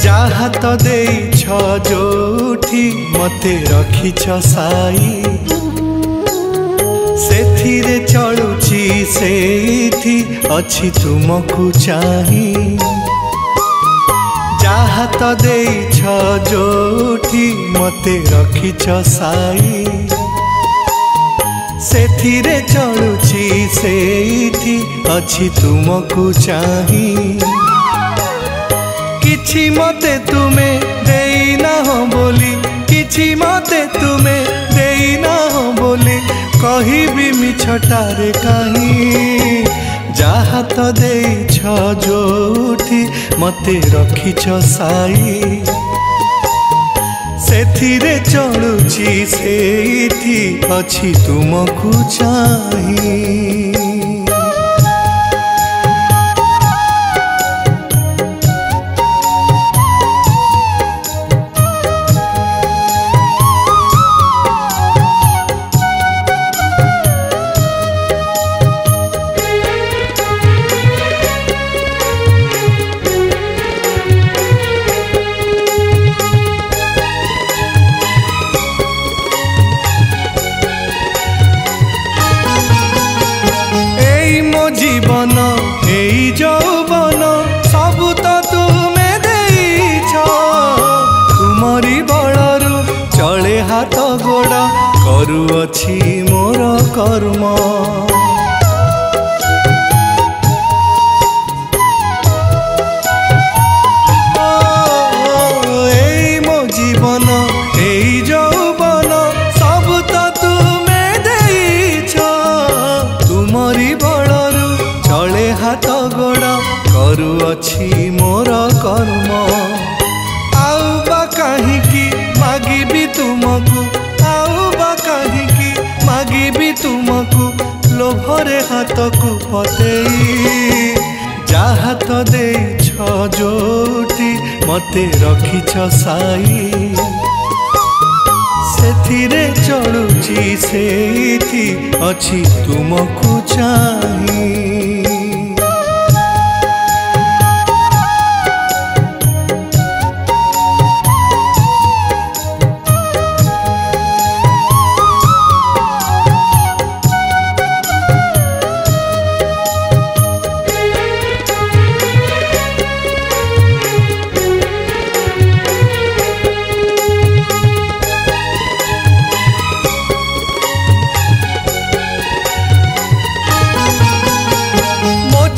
जहा तो देइछ जोठी मते रखिछ साई सेथिरे चलुची सेठी अछि तुमको चाही जहा तो देइछ जोठी मते रखिछ साई सेथिरे चलुची सेठी अछि तुमको चाही किछि मते तुमे देइना हो बोली किछि मते तुमे देइना हो बोली कहिबी मिछटारे काहे जहा तो देइछ जोठी मते रखिछ साई सेथिरे चलुची सेठी अछि तुमको चाही। जीवन एई जौवन सबु तो तुमे देइछ तुमरी बड़रू चले हाथ गोड़ा करुअछि मोर कर्म एई मो जीवन एई जौवन सबु तो तुमे देइछ तुमरी चले हाथ गोड़ा करुअछि मोर कर्म आउ बा काहीकि मागिबी तुमको आउ बा काहीकि मागिबी तुमको लोभरे हाथ को पतेई जहा तो देइछ जोठी मते रखिछ साई सेथिरे चलुची सेठी अछि तुमको चाही।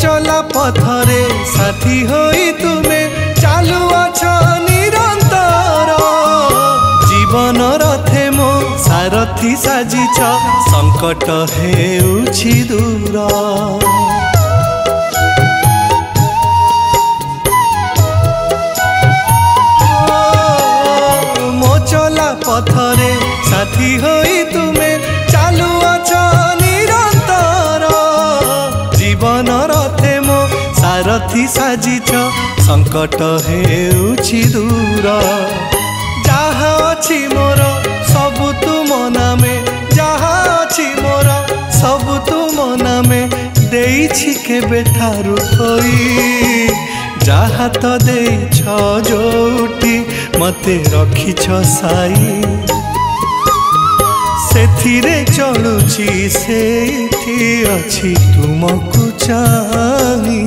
चला पथरे साथी होई तुमे चालू अछ निरंतर जीवन रथे मो सारथी साजिछ संकट हेउछि दूर मो चला पथरे साथी होई तुमे चालू अछ निरंतर जीवन रथे मो सारथी साजिछ संकट हेउछि दूर जहा अछि मोर सबु तुम नामे जहा अछि मोर सबु तुम नामे देइछि केबे ठारु थोई जहा तो देइछ जोठी मते रखिछ साई सेथिरे चलुची सेठी अछि तुमको चाही।